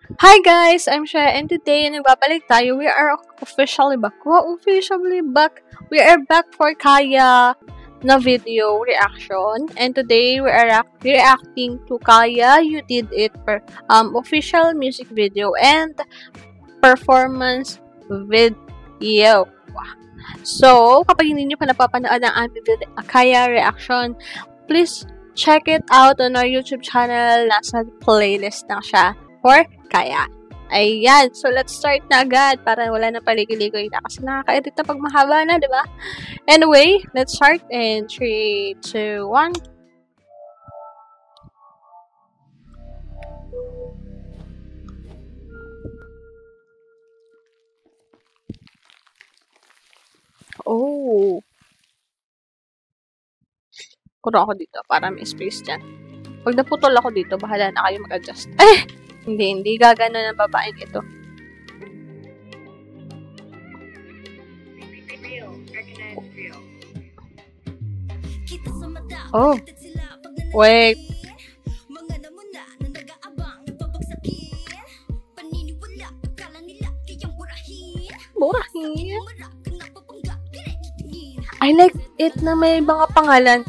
Hi guys, I'm Shaya and today nagbabalik tayo. We are officially back. Wow, officially back. We are back for Kaya na video reaction. And today we are reacting to Kaya You Did It official music video and performance video. So, kapag hindi nyo pa napapanood ang aming Kaya reaction, please check it out on our YouTube channel. Nasa playlist na siya for Kaya. Ayan. So, let's start na agad para wala na paligiligoy na kasi nakaka-edit na pag mahaba na, di ba? Anyway, let's start in 3, 2, 1. Oh. Puro ako dito para may space dyan. Pag naputol ako dito, bahala na kayo mag-adjust. Hindi gagano ng babaeng ito. Oh. Wait. Burahin. I like it na may mga pangalan.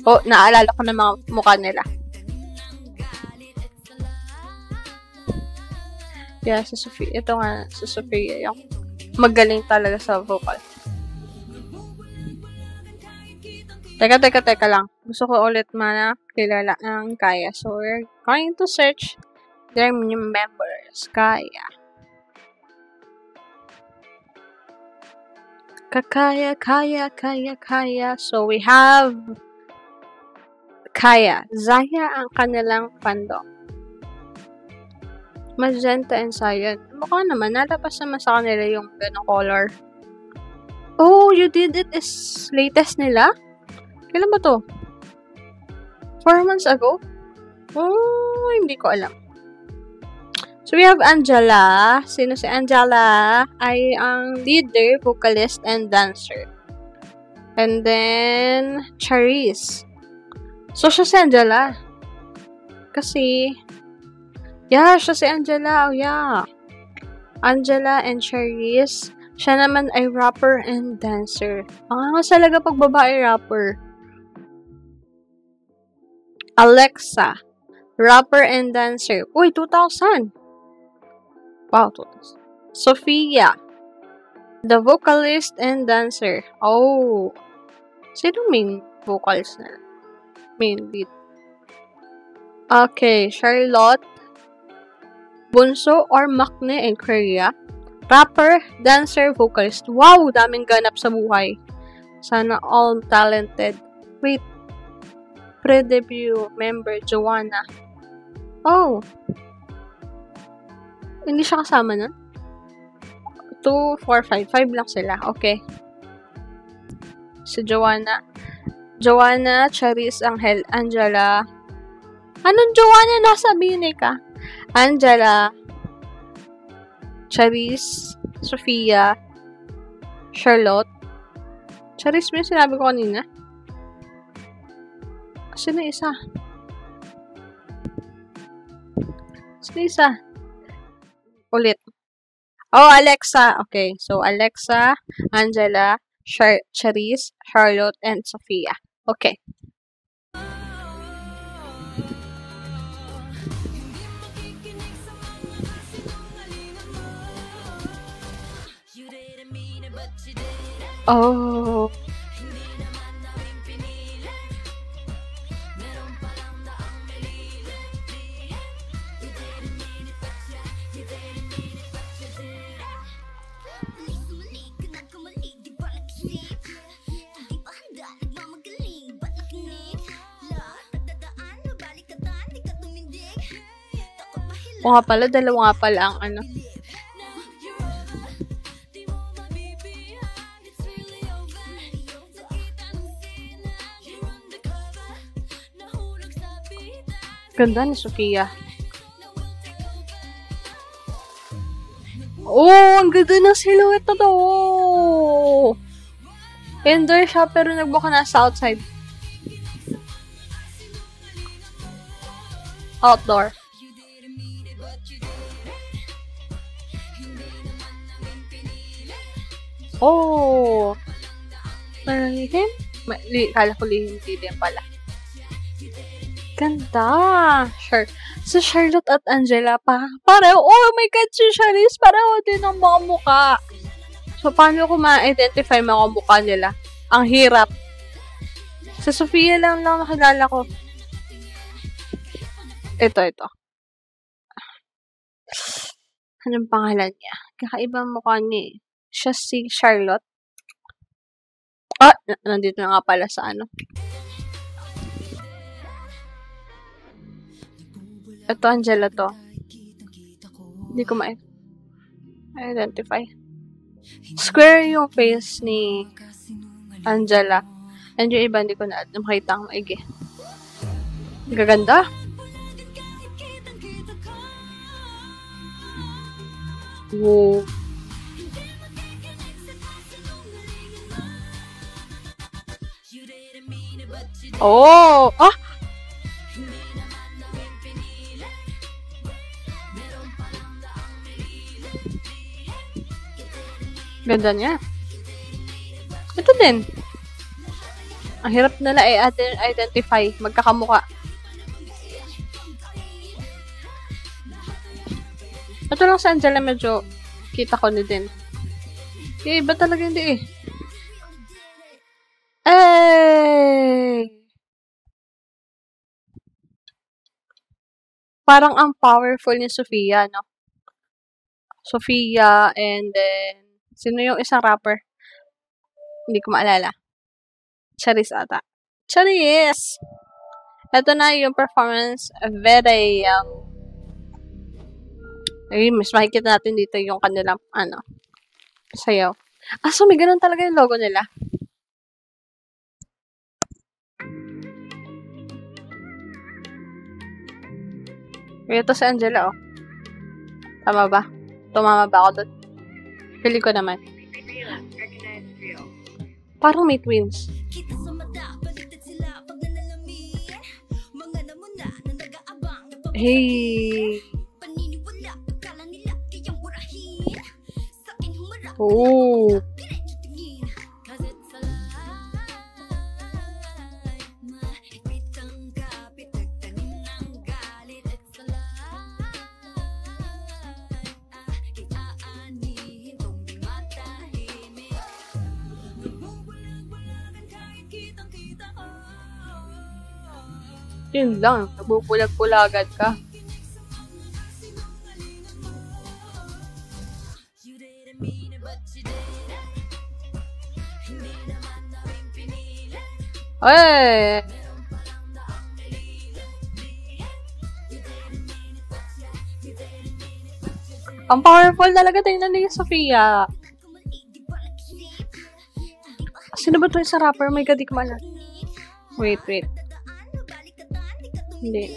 Oh, naalala ko na mga mukha nila. Yeah, si Sophia. Ito nga, si Sophia. Yung magaling talaga sa vocal. Teka lang. Gusto ko ulit kilala ang Kaya. So, we're going to search their new members. Kaya. Kaya. So, we have Kaya. Zaya ang kanilang fandom. Magenta and Cyan. Mukha naman, nalabas naman sa kanila yung ganong color. Oh, You Did It is latest nila? Kailan ba to? 4 months ago? Oh, hindi ko alam. So, we have Angela. Sino si Angela? Ay ang leader, vocalist, and dancer. And then, Charis. So, siya si Angela. Kasi, yeah, siya si Angela. Oh, yeah. Angela and Charis. Siya naman ay rapper and dancer. Ang angas talaga pag babae rapper. Alexa. Rapper and dancer. Uy, 2000. Wow, 2000. Sophia. The vocalist and dancer. Oh. Sino main vocals na? Main lead. Okay, Charlotte. Bunso or Makne in Korea. Rapper, dancer, vocalist. Wow, daming ganap sa buhay. Sana all talented. Wait. Pre-debut member, Joanna. Oh. Hindi siya kasama nun? 2, 4, 5. 5 lang sila. Okay. Si Joanna. Joanna, Charis, Angel, Angela. Anong Joanna? Nasabihin ka? Angela, Charis, Sophia, Charlotte. Charis mo yung sinabi ko kanina. Sino isa? Ulit. Oh, Alexa. Okay. So, Alexa, Angela, Charis, Charlotte, and Sophia. Okay. Oh. O nga pala, dalawa nga pala ang ano. Ganda ni Sophia. Oh, ang ganda ng silhouette na to. Indoor siya pero nagbuka na sa outside. Outdoor. Oh! Lihim? Kala ko lihim pala. Ganda! Sure. Si Charlotte at Angela, pareho. Oh my God, si Charisse, pareho din ang mga mukha. So, paano ko ma-identify mga mukha nila? Ang hirap. Sa Sofia lang nakilala ko. Ito. Anong pangalan niya? Kakaibang mukha niya eh. Siya si Charlotte. Nandito na nga pala sa ano. Ito, Angela to. Hindi ko ma-identify. Square yung face ni Angela. And yung iba, hindi ko na makita ang maigi. Gaganda. Wow. Oh! Ah! Ganda niya. Ito din. Ang hirap nila identify. Magkakamukha. Ito lang sa Angela medyo kita ko na din. Iba talaga hindi eh. Ay! Parang ang powerful ni Sofia, no? Sofia and then sino yung isang rapper? Hindi ko maalala. Charisse ata. Charisse! Ito na yung performance video. Mas makikita natin dito yung kanilang, sayaw. So may ganun talaga yung logo nila. Ito si Angela, oh. Tama ba? Tumama ba ako doon? Pili ko naman. Parang may twins. Hey! Oh! Yun lang, nabubulag-bulagan ka. Ay! Ang powerful talaga tingnan ni Sofia. Sino ba ito yung sa rapper? My God, di ko maalala. Wait. Hindi.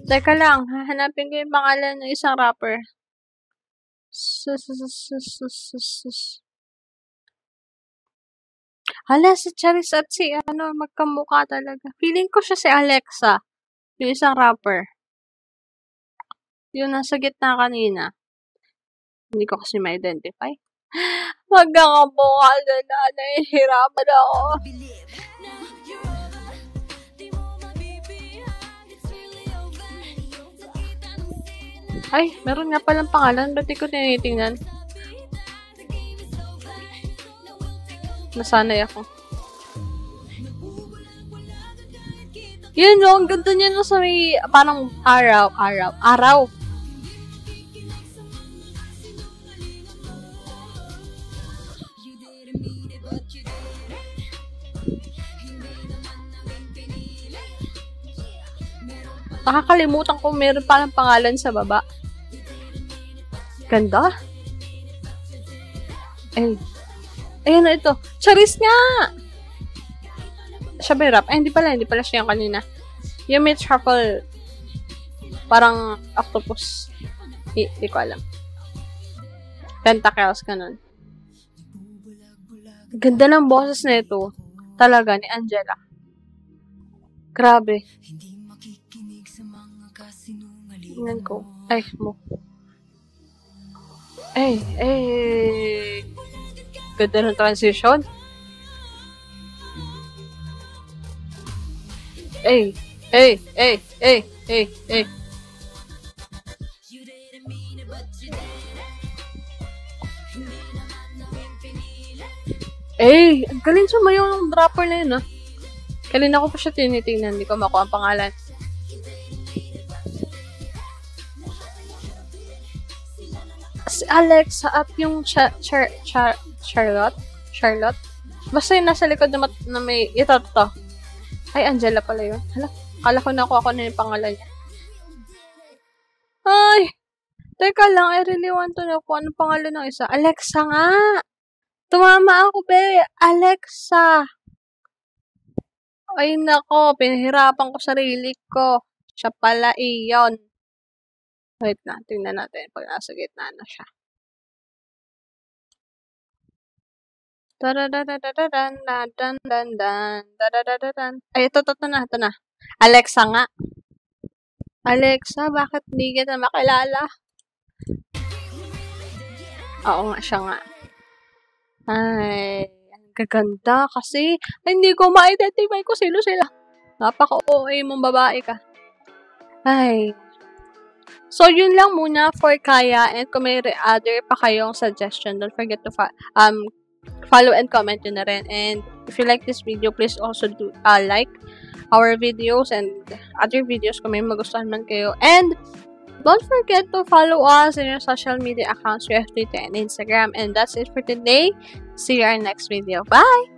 Teka lang, hahanapin ko yung pangalan ng isang rapper. Hala, si Charis at si magkamukha talaga. Feeling ko siya si Alexa, yung isang rapper. Yung nasa gitna kanina. Hindi ko kasi ma-identify. Magkakamukha na nahihirapan ako. Ay, meron nga palang pangalan. Ba't di ko tinitingnan? Nasanay ako. Yun, no? Ang ganda niya no, sa may parang araw. Nakakalimutan ko meron palang pangalan sa baba. Ganda. Ayun na ito. Charis nga! Siya ba rap? Hindi pala siya yung kanina. Yung may truffle. Parang octopus. Hindi ko alam. Tentacles, ganun. Ganda ng boses na ito. Talaga, ni Angela. Grabe. Tingnan ko. Eh. Ganda ng transition. Eh. Ang galing sumayaw ng rapper na yun, ah. Kanina ko pa siya tinitingnan, hindi ko makuha ang pangalan. Si Alexa at yung Charlotte? Basta yung nasa likod na may ito. Ay, Angela pala yun. Hala, kala ko nakuha ko na yung pangalan niya. Ay, teka lang, I really want to know kung anong pangalan ng isa. Alexa nga! Tumama ako, be! Alexa! Ay, nako, pinahirapan ko sarili ko. Siya pala iyon. Wait na, tingnan natin pag nasa gitna na siya. Ay, ito na. Alexa nga. Alexa, bakit hindi kita makilala? Oo nga, siya nga. Ay, ang gaganda kasi hindi ko ma-identify kung sino sila. Napaka-OA mong babae ka. Ay. So, yun lang muna for Kaya. And kung may other pa kayong suggestion, don't forget to follow and comment yun na rin. And if you like this video, please also do like our videos and other videos kung may magustuhan man kayo. And don't forget to follow us in our social media accounts. We have Twitter and Instagram. And that's it for today. See you in our next video. Bye!